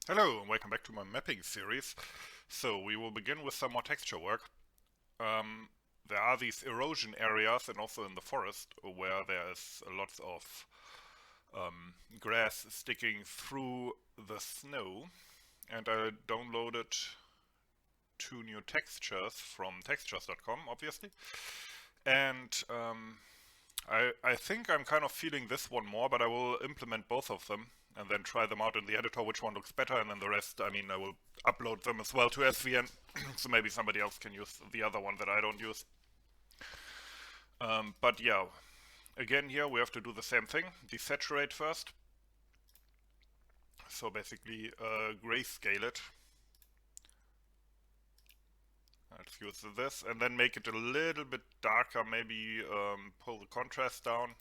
Hello and welcome back to my mapping series. So we will begin with some more texture work. Um, there are these erosion areas and also in the forest where there is lots of grass sticking through the snow, and I downloaded two new textures from textures.com, obviously. And I think I'm kind of feeling this one more, but I will implement both of them and then try them out in the editor, which one looks better, and then the rest, I mean, I will upload them as well to SVN, so maybe somebody else can use the other one that I don't use. But yeah, again here we have to do the same thing, desaturate first. So basically grayscale it. Let's use this and then make it a little bit darker, maybe pull the contrast down,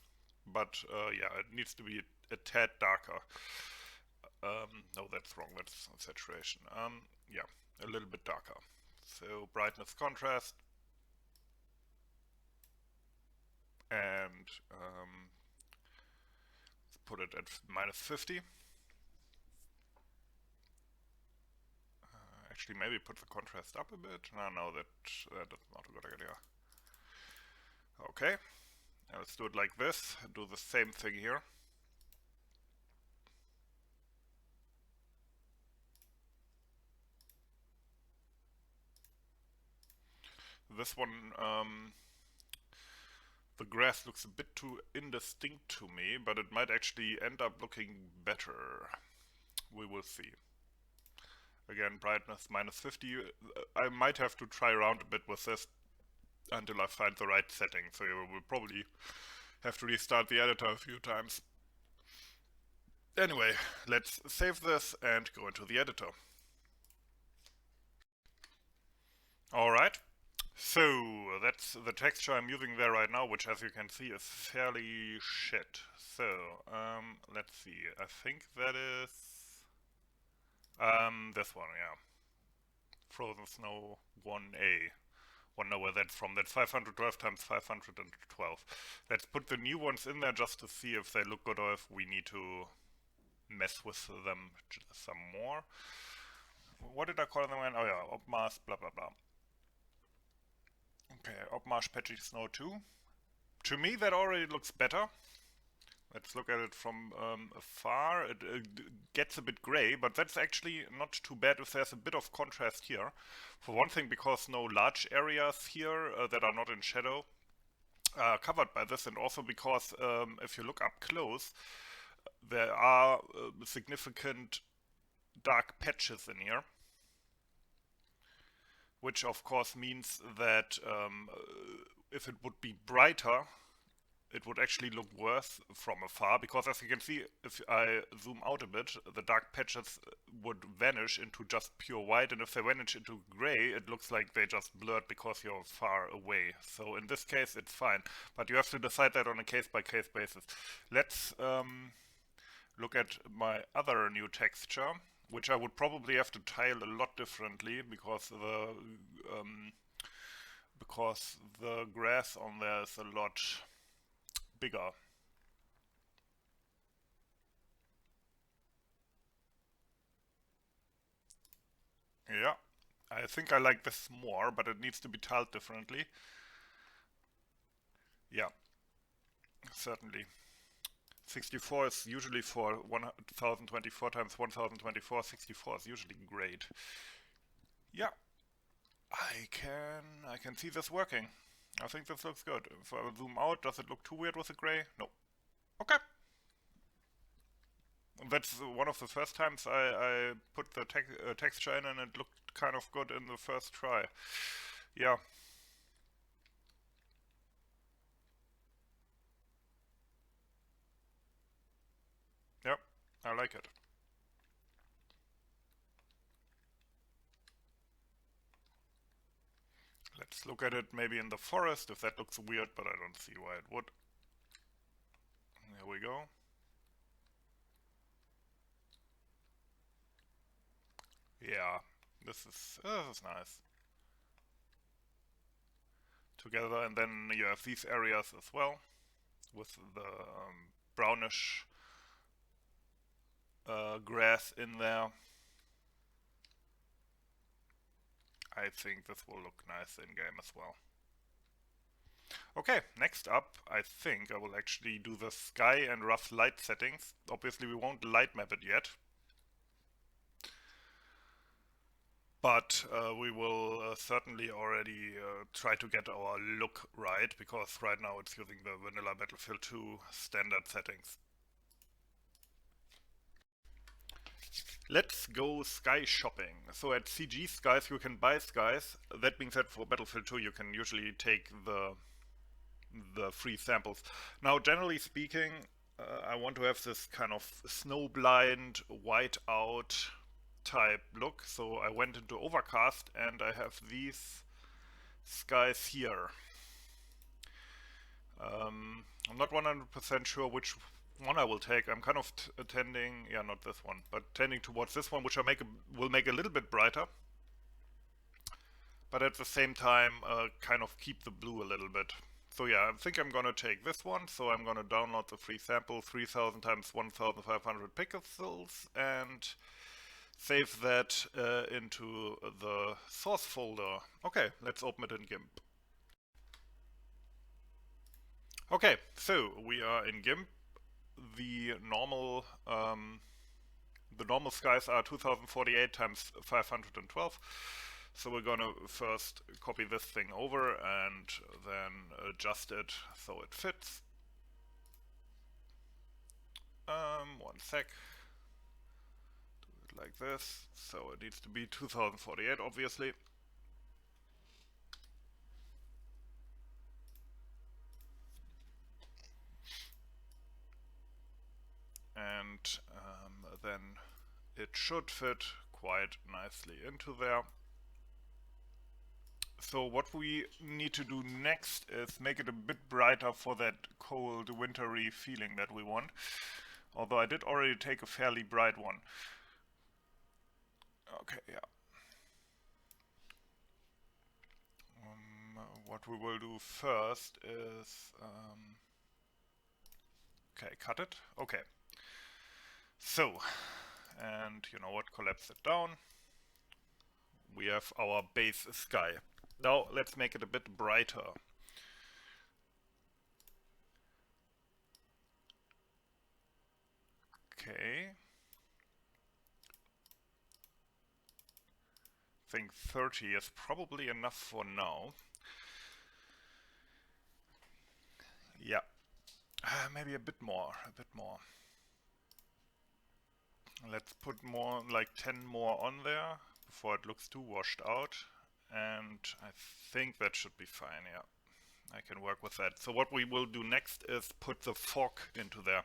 but yeah, it needs to be a tad darker. No, that's wrong, that's saturation. Yeah, a little bit darker. So brightness contrast and let's put it at -50. Actually, maybe put the contrast up a bit. No, that's not a good idea. Okay, now let's do it like this. Do the same thing here. This one, the grass looks a bit too indistinct to me, but it might actually end up looking better. We will see. Again, brightness -50. I might have to try around a bit with this until I find the right setting, so you will probably have to restart the editor a few times. Anyway, let's save this and go into the editor. Alright, so that's the texture I'm using there right now, which as you can see is fairly shit. So, let's see, I think that is this one, yeah. Frozen Snow 1A. Wonder where that's from. That's 512 times 512. Let's put the new ones in there just to see if they look good or if we need to mess with them some more. What did I call them again? Oh yeah, Opmask, blah blah blah. Okay, Opmask Patchy Snow 2. To me that already looks better. Let's look at it from afar. It gets a bit gray, but that's actually not too bad if there's a bit of contrast here. For one thing, because no large areas here that are not in shadow are covered by this, and also because if you look up close, there are significant dark patches in here. Which of course means that if it would be brighter, it would actually look worse from afar, because as you can see, if I zoom out a bit, the dark patches would vanish into just pure white, and if they vanish into gray, it looks like they just blurred because you're far away. So in this case, it's fine, but you have to decide that on a case-by-case basis. Let's look at my other new texture, which I would probably have to tile a lot differently because the grass on there is a lot bigger. Yeah, I think I like this more, but it needs to be tiled differently. Yeah, certainly. 64 is usually for 1024 times 1024. 64 is usually great. Yeah, I can see this working. I think this looks good. If I zoom out, does it look too weird with the gray? No. Okay. That's one of the first times I put the texture in and it looked kind of good in the first try. Yeah. Yep. I like it. Let's look at it maybe in the forest if that looks weird, but I don't see why it would. There we go. Yeah, this is nice. Together, and then you have these areas as well with the brownish grass in there. I think this will look nice in game as well. Okay, next up, I think I will actually do the sky and rough light settings. Obviously we won't light map it yet, but we will certainly already try to get our look right, because right now it's using the vanilla Battlefield 2 standard settings. Let's go sky shopping. So at CG Skies you can buy skies. That being said, for Battlefield 2 you can usually take the free samples. Now, generally speaking, I want to have this kind of snowblind, white out type look. So I went into Overcast and I have these skies here. I'm not 100% sure which one I will take. I'm kind of tending, yeah, not this one, but tending towards this one, which will make a little bit brighter, but at the same time kind of keep the blue a little bit. So yeah, I think I'm gonna take this one. So I'm gonna download the free sample, 3000 times 1500 pixels, and save that into the source folder. Okay, let's open it in GIMP. Okay, so we are in GIMP. The normal skies are 2048 times 512. So we're gonna first copy this thing over and then adjust it so it fits. One sec. Do it like this. So it needs to be 2048, obviously. And then it should fit quite nicely into there. So what we need to do next is make it a bit brighter for that cold, wintry feeling that we want. Although I did already take a fairly bright one. Okay, yeah. What we will do first is... okay, cut it. Okay. So, and you know what, collapse it down. We have our base sky. Now let's make it a bit brighter. Okay. I think 30 is probably enough for now. Yeah. Maybe a bit more, Let's put more, like 10 more on there before it looks too washed out. And I think that should be fine, yeah. I can work with that. So what we will do next is put the fog into there.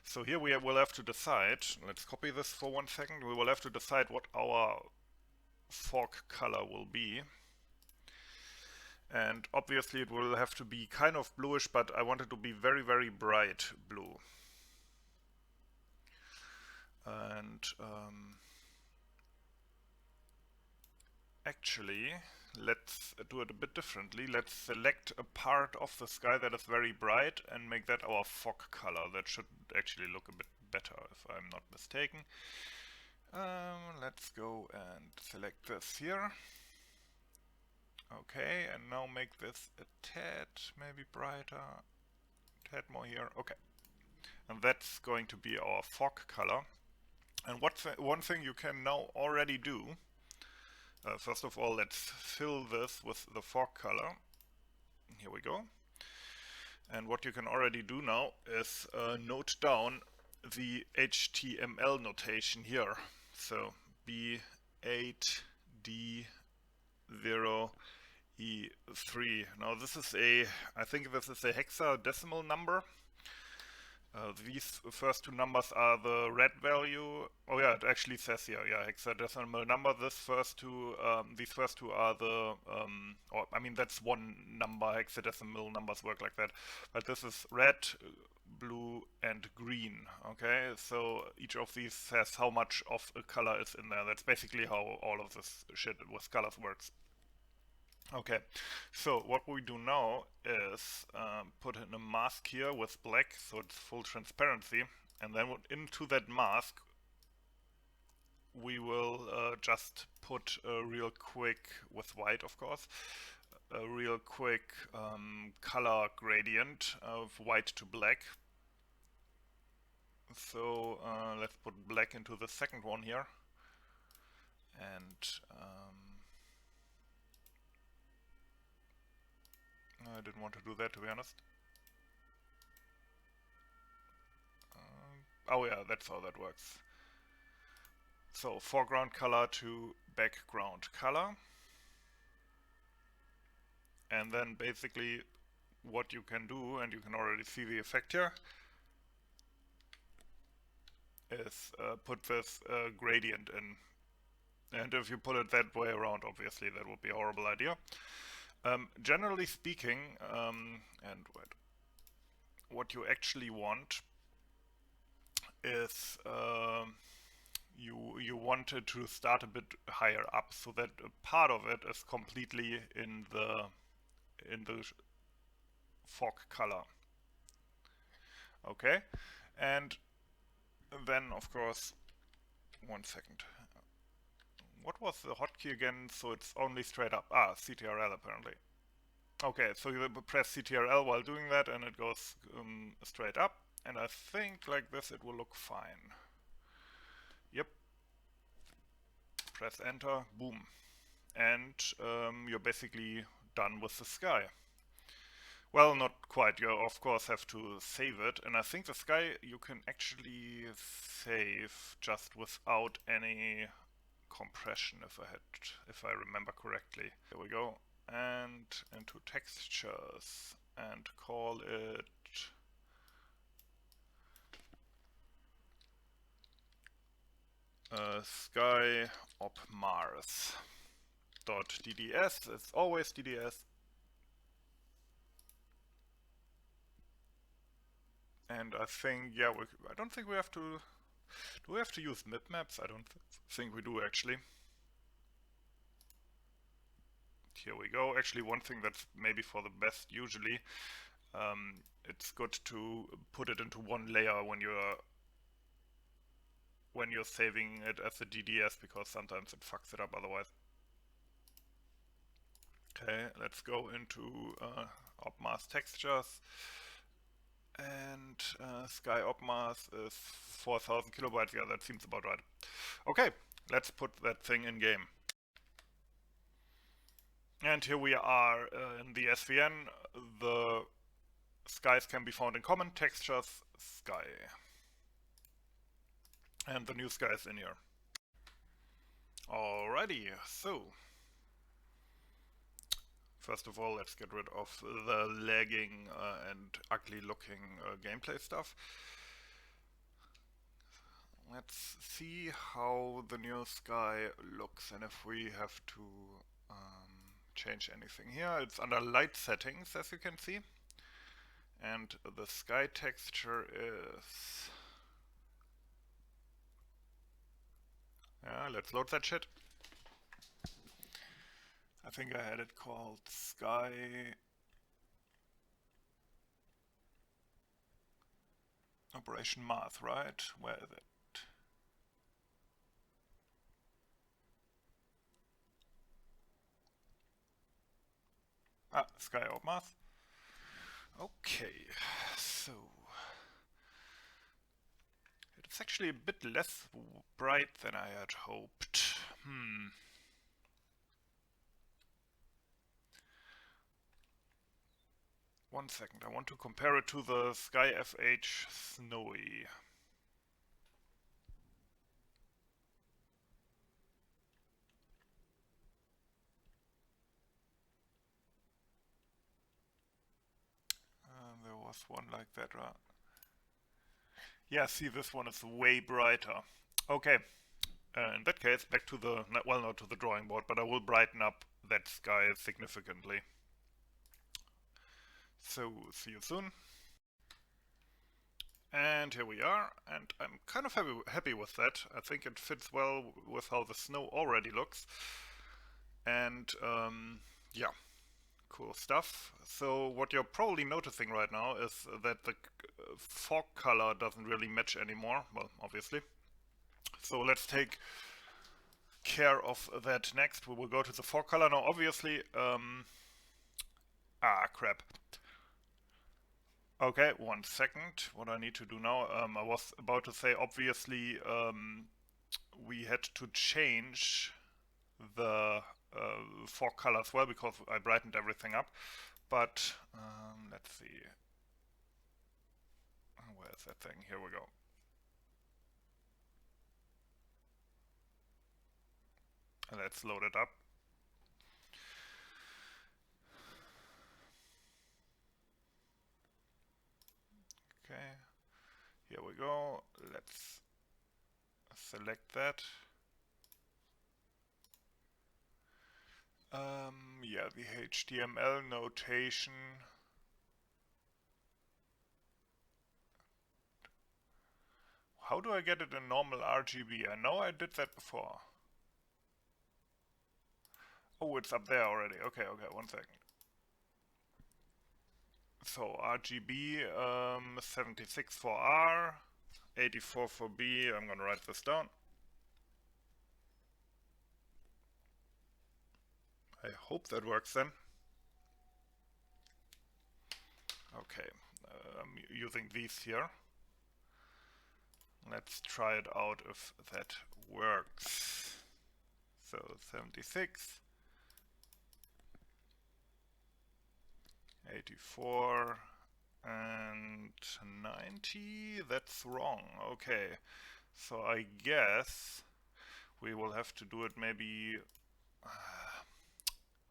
So here we will have to decide, let's copy this for 1 second, we will have to decide what our fog color will be. And obviously it will have to be kind of bluish, but I want it to be very, very bright blue. And actually, let's do it a bit differently. Let's select a part of the sky that is very bright and make that our fog color. That should actually look a bit better, if I'm not mistaken. Let's go and select this here. Okay, and now make this a tad maybe brighter, tad more here. Okay, and that's going to be our fog color. And one thing you can now already do, first of all, let's fill this with the fog color. Here we go. And what you can already do now is note down the HTML notation here. So B8D0E3. Now this is I think this is a hexadecimal number. These first two numbers are the red value. Oh yeah, it actually says here, yeah, hexadecimal number. These first two are the, or I mean that's one number. Hexadecimal numbers work like that. But this is red, blue, and green. Okay, so each of these says how much of a color is in there. That's basically how all of this shit with colors works. Okay, so what we do now is put in a mask here with black, so it's full transparency, and then into that mask we will just put a real quick, with white of course, a real quick color gradient of white to black. So let's put black into the second one here, and I didn't want to do that, to be honest. Oh yeah, that's how that works. So foreground color to background color, and then basically what you can do, and you can already see the effect here, is put this gradient in. And if you put it that way around, obviously that would be a horrible idea. Generally speaking, and what you actually want is you want it to start a bit higher up, so that a part of it is completely in the fog color. Okay, and then of course, one second. What was the hotkey again? So it's only straight up. Ah, CTRL apparently. Okay, so you press CTRL while doing that and it goes straight up. And I think like this it will look fine. Yep. Press enter, boom. And you're basically done with the sky. Well, not quite. You of course have to save it. And I think the sky you can actually save just without any compression, if I remember correctly. There we go, and into textures and call it sky op Mars .dds. It's always DDS, and I think I don't think we have to. Do we have to use mipmaps? I don't think we do actually. Here we go. Actually, one thing that's maybe for the best usually, it's good to put it into one layer when you're saving it as a DDS, because sometimes it fucks it up otherwise. Okay, let's go into OpMars textures, and Sky OpMars is 4000 kilobytes. Yeah, that seems about right. Okay, let's put that thing in game. And here we are in the SVN. The skies can be found in common, textures, sky. And the new sky is in here. Alrighty, so first of all, let's get rid of the lagging and ugly looking gameplay stuff. Let's see how the new sky looks, and if we have to change anything here. It's under light settings, as you can see, and the sky texture is, let's load that shit. I think I had it called Sky Operation Mars, right? Where is it? Ah, Sky of Mars. Okay, so it's actually a bit less bright than I had hoped. One second, I want to compare it to the Sky FH Snowy. There was one like that, right? Yeah, see, this one is way brighter. Okay, in that case, back to the, well, not to the drawing board, but I will brighten up that sky significantly. So, see you soon. And here we are, and I'm kind of happy with that. I think it fits well with how the snow already looks. And yeah, cool stuff. So what you're probably noticing right now is that the fog color doesn't really match anymore, well, obviously. So let's take care of that next. We will go to the fore color now. Obviously, crap. Okay, 1 second. What I need to do now, I was about to say, obviously, we had to change the fore color as well because I brightened everything up. But let's see. Where's that thing? Here we go. Let's load it up. Okay, here we go. Let's select that. Yeah, the HTML notation. How do I get it in normal RGB? I know I did that before. Oh, it's up there already. Okay, 1 second. So RGB, 76 for R, 84 for B. I'm gonna write this down. I hope that works then. Okay, I'm using these here. Let's try it out if that works. So 76, 84, and 90. That's wrong. Okay, so I guess we will have to do it maybe...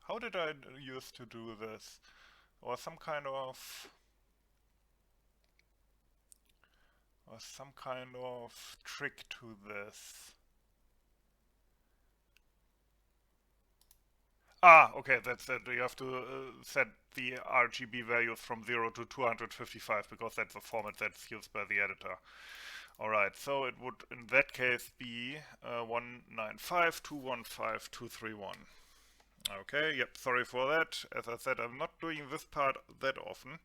how did I used to do this? Or some kind of trick to this. Okay, that's it. You have to set the RGB values from 0 to 255 because that's the format that's used by the editor. Alright, so it would in that case be 195.215.231. Okay, yep, sorry for that. As I said, I'm not doing this part that often.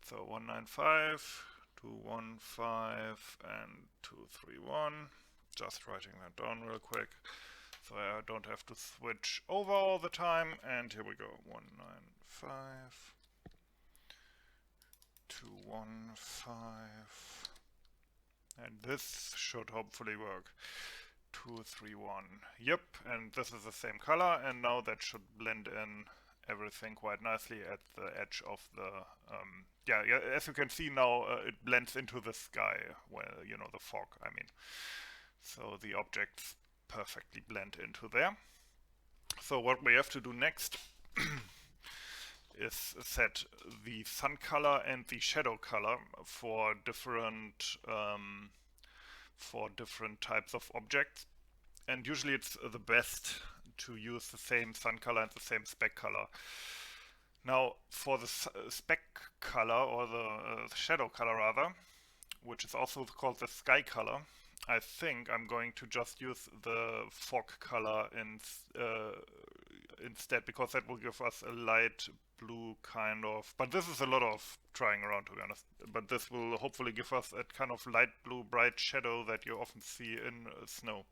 So 195.215 and 231. Just writing that down real quick so I don't have to switch over all the time. And here we go. 195.215. And this should hopefully work. 231. Yep, and this is the same color, and now that should blend in everything quite nicely at the edge of the yeah, as you can see now, it blends into the sky, well, you know, the fog, I mean. So the objects perfectly blend into there. So what we have to do next is set the sun color and the shadow color for different types of objects. And usually it's the best to use the same sun color and the same speck color. Now for the speck color, or the shadow color rather, which is also called the sky color, I think I'm going to just use the fog color instead, because that will give us a light blue kind of, but this is a lot of trying around, to be honest, but this will hopefully give us that kind of light blue bright shadow that you often see in snow.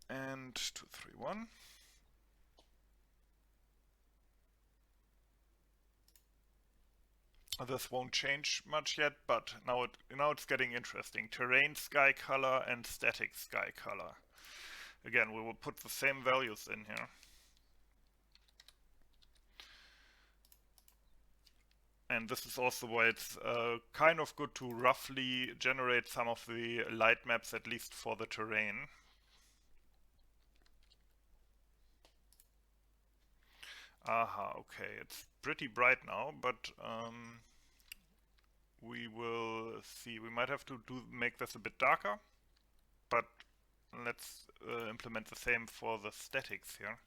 And 231. This won't change much yet, but now it's getting interesting. Terrain sky color and static sky color. Again, we will put the same values in here. And this is also why it's kind of good to roughly generate some of the light maps, at least for the terrain. Aha, okay, it's pretty bright now, but we will see. We might have to make this a bit darker, but let's implement the same for the statics here.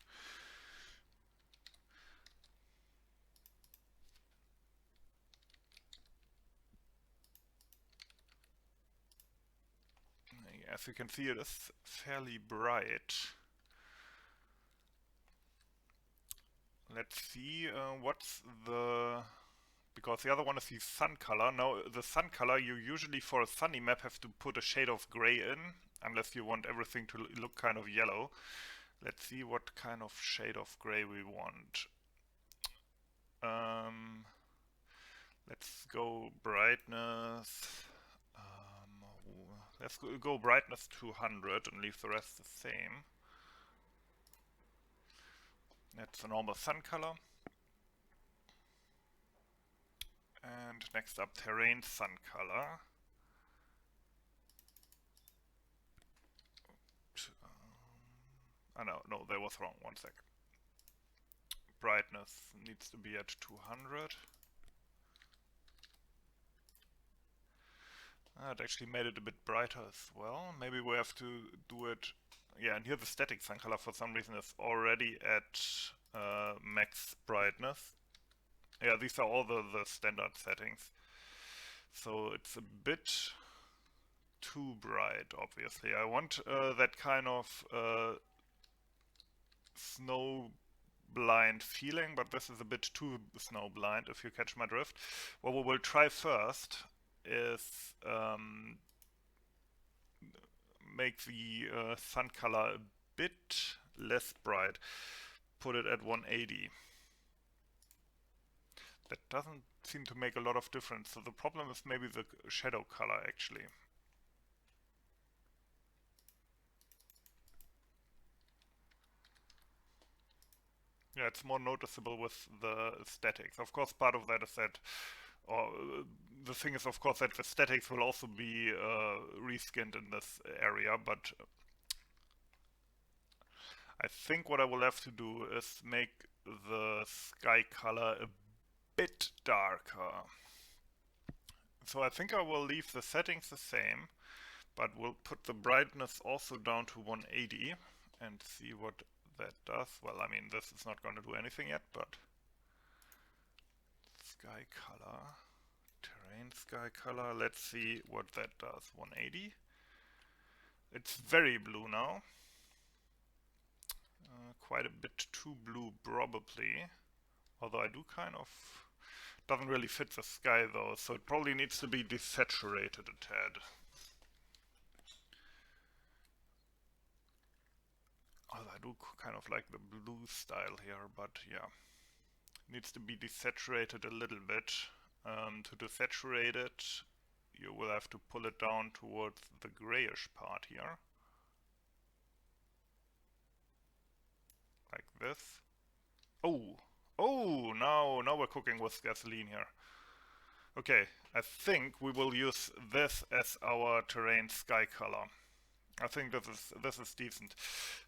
As you can see, it is fairly bright. Let's see what's the because the other one is the sun color. Now, the sun color, you usually for a sunny map have to put a shade of gray in, unless you want everything to look kind of yellow. Let's see what kind of shade of gray we want. Let's go brightness. Let's go brightness 200 and leave the rest the same. That's a normal sun color. And next up, terrain sun color. Oh no, that was wrong. 1 second. Brightness needs to be at 200. It actually made it a bit brighter as well. Maybe we have to do it. Yeah, and here the static sun color for some reason is already at max brightness. Yeah, these are all the standard settings. So it's a bit too bright, obviously. I want that kind of snow blind feeling, but this is a bit too snow blind, if you catch my drift. What we will try first is make the sun color a bit less bright. Put it at 180. That doesn't seem to make a lot of difference. So the problem is maybe the shadow color actually. Yeah, it's more noticeable with the statics. Of course, part of that is that, or the thing is, of course, that the statics will also be reskinned in this area, but I think what I will have to do is make the sky color a bit darker. So I think I will leave the settings the same, but we'll put the brightness also down to 180 and see what that does. Well, I mean, this is not going to do anything yet, but sky color, terrain sky color, let's see what that does. 180. It's very blue now. Quite a bit too blue probably, although I do kind of, doesn't really fit the sky though, so it probably needs to be desaturated a tad. Although I do kind of like the blue style here, but yeah, needs to be desaturated a little bit. To desaturate it, you will have to pull it down towards the grayish part here. Like this. Oh, now we're cooking with gasoline here. Okay, I think we will use this as our terrain sky color. I think this is decent.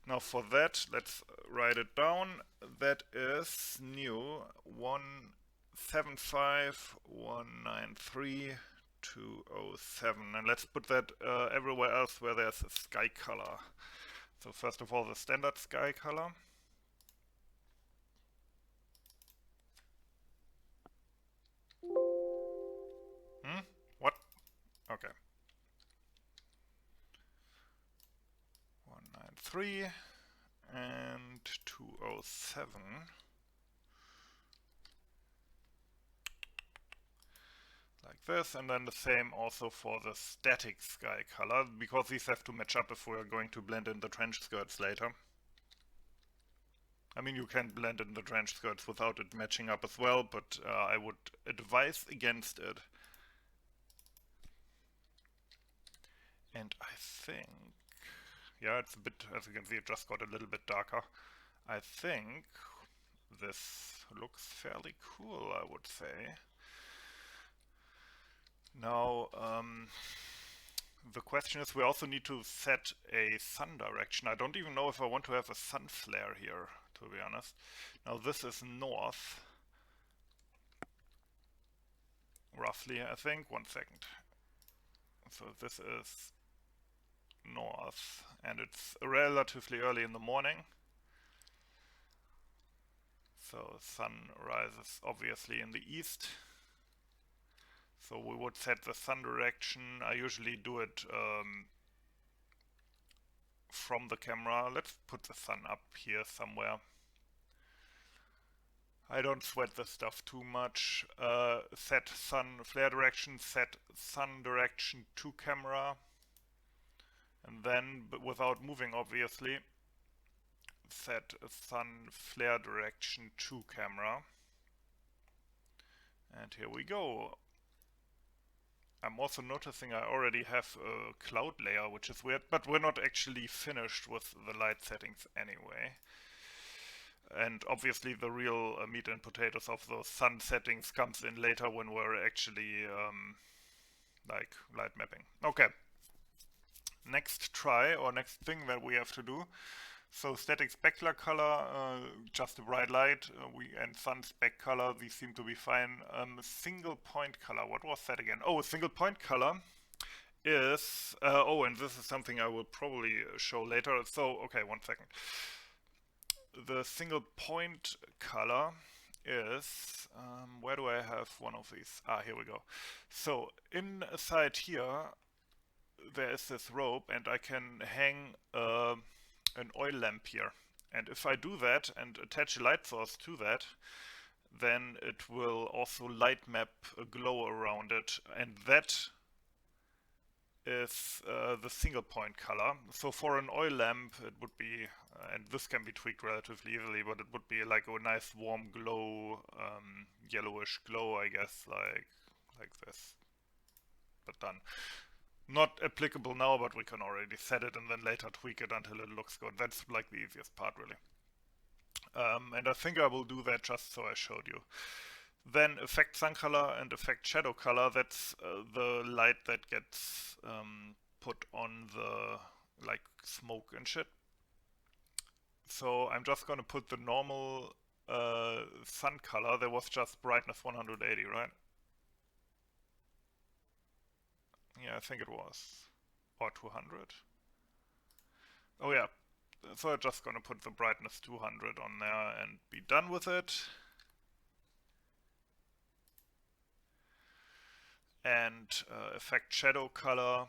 Now for that, let's write it down. That is new 175.193.207, and let's put that everywhere else where there's a sky color. So first of all, the standard sky color. What? Okay. 193 and 207. Like this, and then the same also for the static sky color, because these have to match up if we're going to blend in the trench skirts later. I mean, you can blend in the trench skirts without it matching up as well, but I would advise against it. And I think, yeah, it's a bit, as you can see, it just got a little bit darker. I think this looks fairly cool, I would say. Now, the question is, we also need to set a sun direction. I don't even know if I want to have a sun flare here, to be honest. Now this is north. Roughly, I think. 1 second. So this is north, and it's relatively early in the morning. So sun rises obviously in the east. So we would set the sun direction. I usually do it from the camera. Let's put the sun up here somewhere. I don't sweat this stuff too much. Set sun flare direction, set sun direction to camera, and then, but without moving obviously, set sun flare direction to camera. And here we go. I'm also noticing I already have a cloud layer, which is weird, but we're not actually finished with the light settings anyway. And obviously the real meat and potatoes of those sun settings comes in later when we're actually like light mapping. Okay, next try or next thing that we have to do. So static specular color, just a bright light, and sun spec color, these seem to be fine. Single point color, what was that again? Oh, single point color is, oh, and this is something I will probably show later. So, okay, 1 second. The single point color is, where do I have one of these? Ah, here we go. So inside here there is this rope and I can hang an oil lamp here. And if I do that and attach a light source to that, then it will also light map a glow around it, and that is the single point color. So for an oil lamp it would be, and this can be tweaked relatively easily, but it would be like a nice warm glow, yellowish glow, I guess, like this, but done. Not applicable now, but we can already set it and then later tweak it until it looks good. That's like the easiest part, really. And I think I will do that just so I showed you. Then effect sun color and effect shadow color, that's the light that gets put on the like smoke and shit. So I'm just gonna put the normal sun color. There was just brightness 180, right? Yeah, I think it was. Or 200. Oh yeah. So I'm just gonna put the brightness 200 on there and be done with it. And effect shadow color.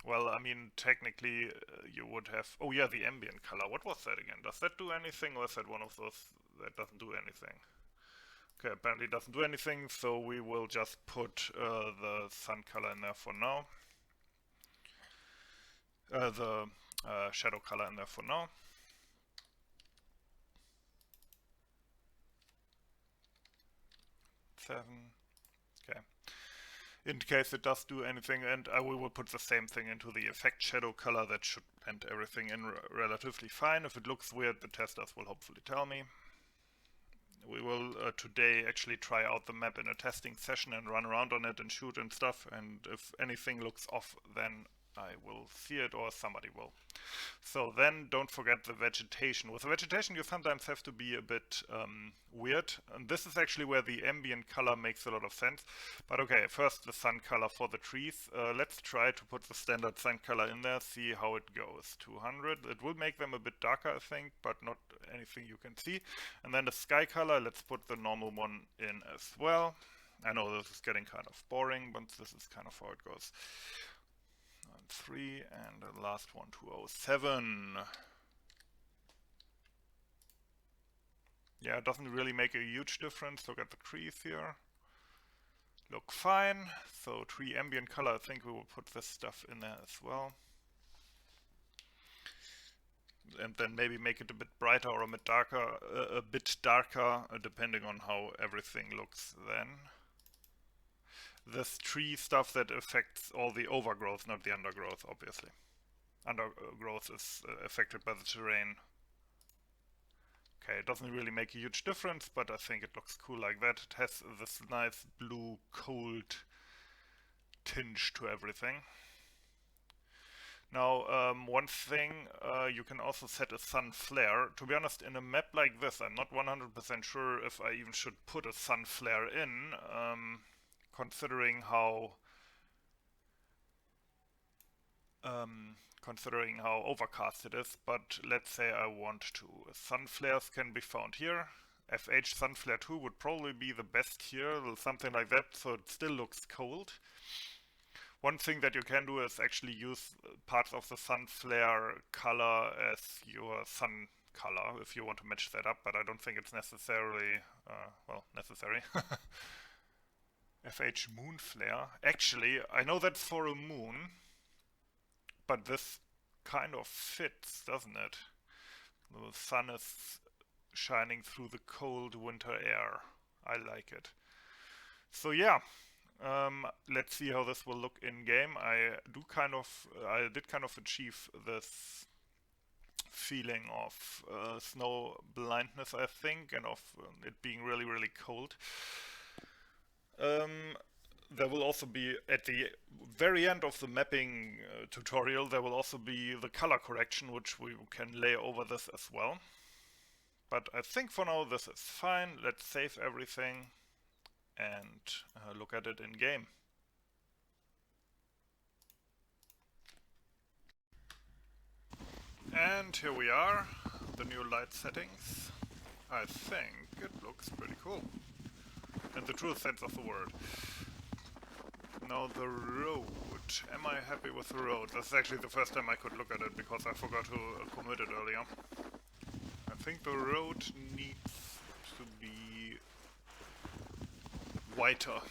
Well, I mean, technically you would have... Oh yeah, the ambient color. What was that again? Does that do anything, or is that one of those that doesn't do anything? Okay, apparently it doesn't do anything, so we will just put the sun color in there for now. The shadow color in there for now. Seven. Okay. In case it does do anything, and we will put the same thing into the effect shadow color. That should blend everything in relatively fine. If it looks weird, the testers will hopefully tell me. We will today actually try out the map in a testing session and run around on it and shoot and stuff, and if anything looks off, then I will see it or somebody will. So then don't forget the vegetation. With the vegetation you sometimes have to be a bit weird, and this is actually where the ambient color makes a lot of sense. But okay, first the sun color for the trees. Let's try to put the standard sun color in there, see how it goes. 200, it will make them a bit darker I think, but not anything you can see. And then the sky color, let's put the normal one in as well. I know this is getting kind of boring, but this is kind of how it goes. 3 and the last one 207. Yeah, it doesn't really make a huge difference. Look at the trees here. Look fine. So tree ambient color, I think we will put this stuff in there as well. And then maybe make it a bit brighter or a bit darker, depending on how everything looks then. This tree stuff that affects all the overgrowth, not the undergrowth, obviously. Undergrowth is affected by the terrain. Okay, it doesn't really make a huge difference, but I think it looks cool like that. It has this nice blue, cold tinge to everything. Now, one thing, you can also set a sun flare. To be honest, in a map like this, I'm not 100% sure if I even should put a sun flare in. Considering how overcast it is, but let's say I want to. Sun flares can be found here. FH sun flare 2 would probably be the best here, something like that, so it still looks cold. One thing that you can do is actually use parts of the sun flare color as your sun color if you want to match that up, but I don't think it's necessarily, well, necessary. FH moon flare. Actually, I know that's for a moon, but this kind of fits, doesn't it? The sun is shining through the cold winter air. I like it. So yeah, let's see how this will look in game. I did kind of achieve this feeling of snow blindness, I think, and of it being really, really cold. There will also be, at the very end of the mapping tutorial, there will also be the color correction, which we can lay over this as well. But I think for now this is fine. Let's save everything and look at it in game. And here we are, the new light settings. I think it looks pretty cool, in the true sense of the word. Now the road. Am I happy with the road? That's actually the first time I could look at it because I forgot to commit it earlier. I think the road needs to be whiter.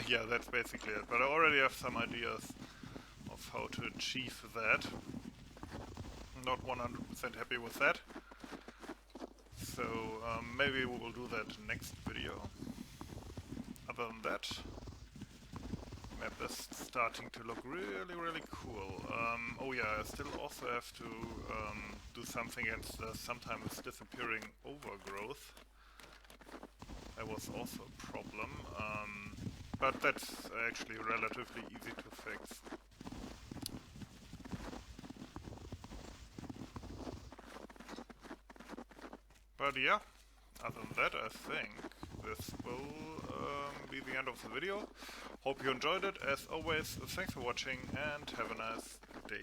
Yeah, that's basically it. But I already have some ideas of how to achieve that. Not 100% happy with that. So maybe we will do that next video. Other than that, map is starting to look really, really cool. Oh yeah, I still also have to do something against the sometimes disappearing overgrowth. That was also a problem, but that's actually relatively easy to fix. But yeah, other than that, I think this will be the end of the video. Hope you enjoyed it. As always, thanks for watching and have a nice day.